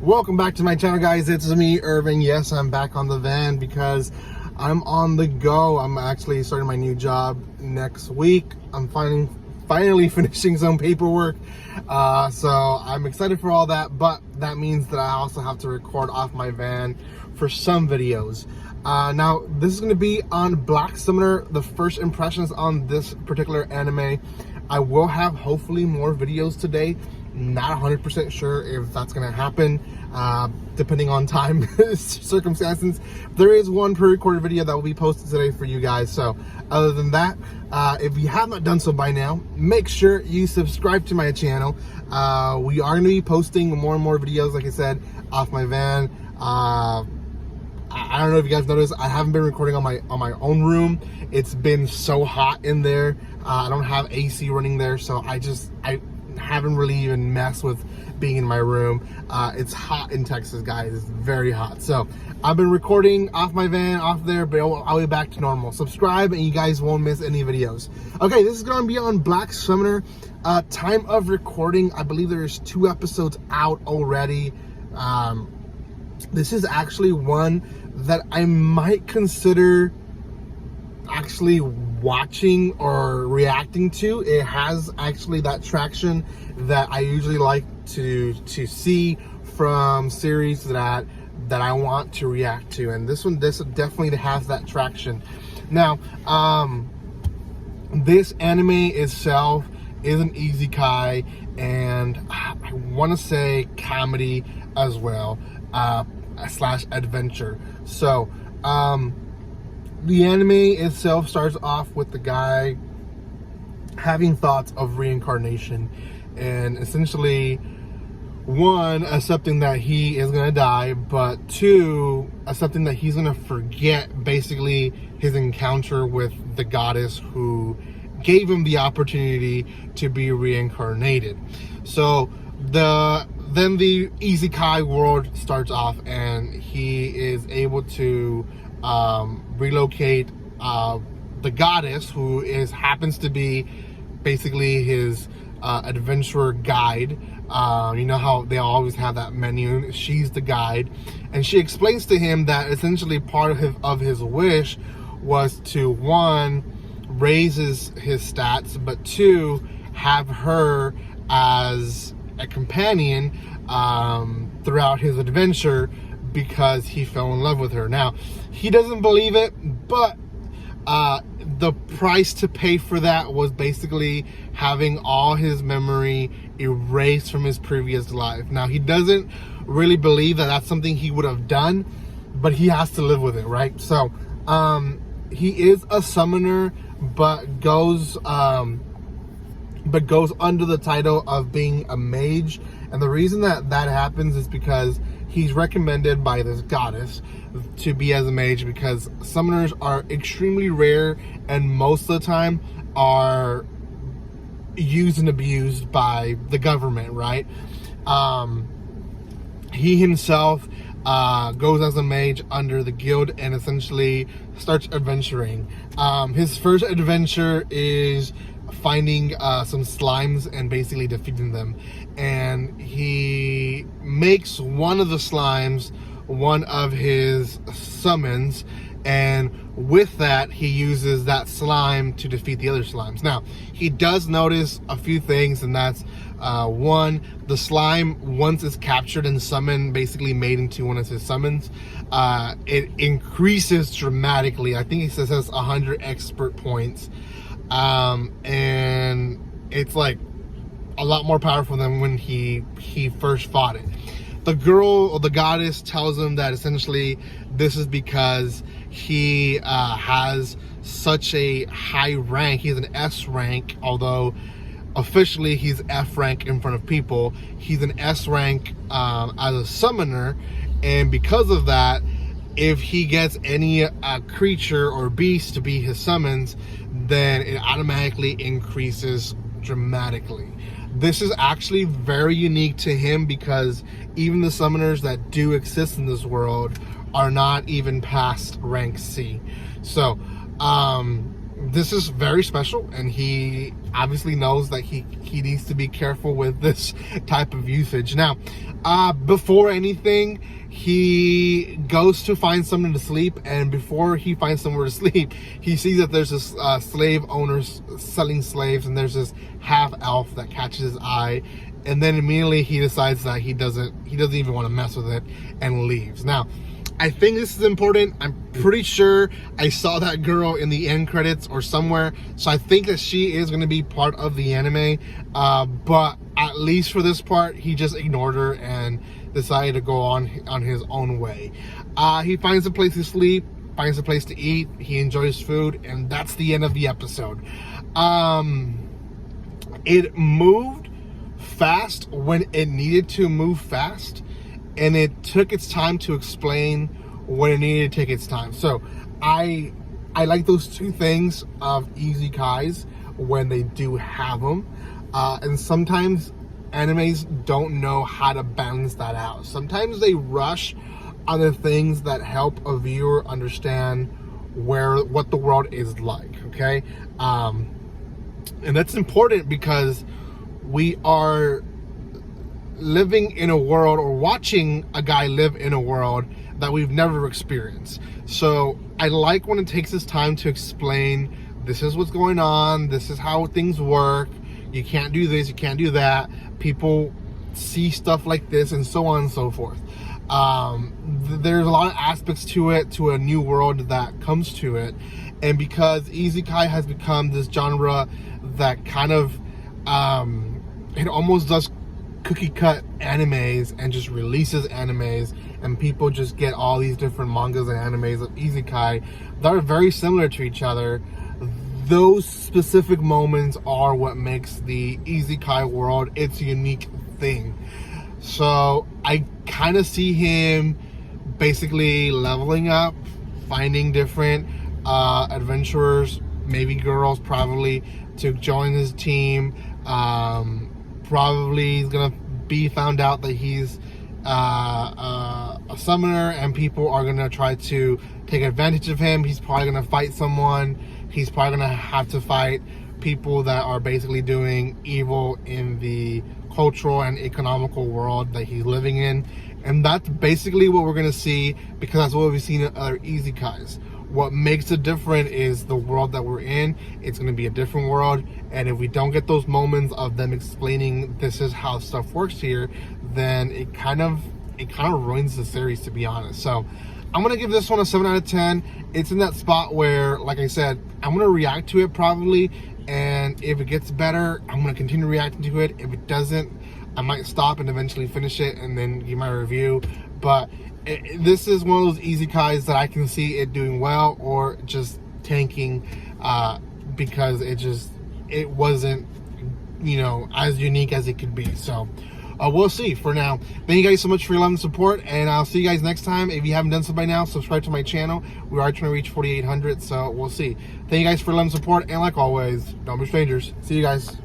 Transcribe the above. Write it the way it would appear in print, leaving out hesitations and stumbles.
Welcome back to my channel, guys. It's me, Irving. Yes, I'm back on the van because I'm on the go. I'm actually starting my new job next week. I'm finally finishing some paperwork, so I'm excited for all that, but that means that I also have to record off my van for some videos. Now this is going to be on Black Summoner, the first impressions on this particular anime. I will have hopefully more videos today. Not 100% sure if that's going to happen, depending on time circumstances. There is one pre-recorded video that will be posted today for you guys. So other than that, if you have not done so by now, make sure you subscribe to my channel. We are going to be posting more and more videos, like I said, off my van. I don't know if you guys noticed, I haven't been recording on my own room. It's been so hot in there. I don't have AC running there, so I haven't really even messed with being in my room. It's hot in Texas, guys. It's very hot. So I've been recording off my van, off there, but I'll be back to normal. Subscribe and you guys won't miss any videos. Okay, this is going to be on Black Summoner. Time of recording, I believe there's 2 episodes out already. This is actually one that I might consider actually watching or reacting to. It has actually that traction that I usually like to see from series that I want to react to, and this definitely has that traction. Now, this anime itself is an isekai, and I want to say comedy as well, slash adventure. So the anime itself starts off with the guy having thoughts of reincarnation, and essentially, 1, accepting that he is gonna die, but 2, accepting that he's gonna forget basically his encounter with the goddess who gave him the opportunity to be reincarnated. So then the isekai world starts off, and he is able to relocate the goddess, who happens to be basically his adventurer guide. You know how they always have that menu? She's the guide, and she explains to him that essentially part of his wish was to, 1, raise his stats, but 2, have her as a companion throughout his adventure, because he fell in love with her. Now, he doesn't believe it, but the price to pay for that was basically having all his memory erased from his previous life. Now, he doesn't really believe that that's something he would have done, but he has to live with it, right? So he is a summoner, but goes under the title of being a mage. And the reason that happens is because he's recommended by this goddess to be as a mage, because summoners are extremely rare and most of the time are used and abused by the government, right? He himself goes as a mage under the guild and essentially starts adventuring. His first adventure is finding some slimes and basically defeating them, and he makes one of the slimes one of his summons, and with that he uses that slime to defeat the other slimes. Now, he does notice a few things, and that's 1, the slime, once it's captured and summoned, basically made into one of his summons, it increases dramatically. I think he says has 100 expert points, and it's like a lot more powerful than when he first fought it. The girl, or the goddess, tells him that essentially this is because he has such a high rank. He's an S rank, although officially he's F rank in front of people. He's an S rank as a summoner, and because of that, if he gets any creature or beast to be his summons, then it automatically increases dramatically. This is actually very unique to him, because even the summoners that do exist in this world are not even past rank C. So this is very special, and he obviously knows that he needs to be careful with this type of usage. Now, before anything, he goes to find something to sleep, and before he finds somewhere to sleep, he sees that there's this slave owners selling slaves, and there's this half elf that catches his eye, and then immediately he decides that he doesn't even want to mess with it, and leaves. Now, I think this is important. I'm pretty sure I saw that girl in the end credits or somewhere, so I think that she is going to be part of the anime, but at least for this part, he just ignored her and decided to go on his own way. He finds a place to sleep, finds a place to eat, he enjoys food, and that's the end of the episode. It moved fast when it needed to move fast, and it took its time to explain when it needed to take its time. So I like those two things of isekais when they do have them, and sometimes animes don't know how to balance that out. Sometimes they rush on the things that help a viewer understand what the world is like. Okay, and that's important because we are living in a world, or watching a guy live in a world that we've never experienced. So I like when it takes its time to explain, this is what's going on, this is how things work, you can't do this, you can't do that, people see stuff like this, and so on and so forth. There's a lot of aspects to it, to a new world that comes to it, and because isekai has become this genre that kind of it almost does cookie cut animes and just releases animes, and people just get all these different mangas and animes of isekai that are very similar to each other. Those specific moments are what makes the isekai world its unique thing. So I kind of see him basically leveling up, finding different adventurers, maybe girls probably, to join his team. Probably he's gonna be found out that he's a summoner, and people are gonna try to take advantage of him. He's probably gonna fight someone. He's probably gonna have to fight people that are basically doing evil in the cultural and economical world that he's living in, and that's basically what we're gonna see, because that's what we've seen in other isekais. What makes it different is the world that we're in. It's going to be a different world, and if we don't get those moments of them explaining this is how stuff works here, then it kind of ruins the series, to be honest. So I'm going to give this one a 7 out of 10. It's in that spot where, like I said, I'm going to react to it probably, and if it gets better, I'm going to continue reacting to it. If it doesn't, I might stop and eventually finish it and then give my review. But this is one of those isekais that I can see it doing well, or just tanking because it wasn't, as unique as it could be. So we'll see. For now, thank you guys so much for your love and support, and I'll see you guys next time. If you haven't done so by now, subscribe to my channel. We are trying to reach 4,800, so we'll see. Thank you guys for your love and support, and like always, don't be strangers. See you guys.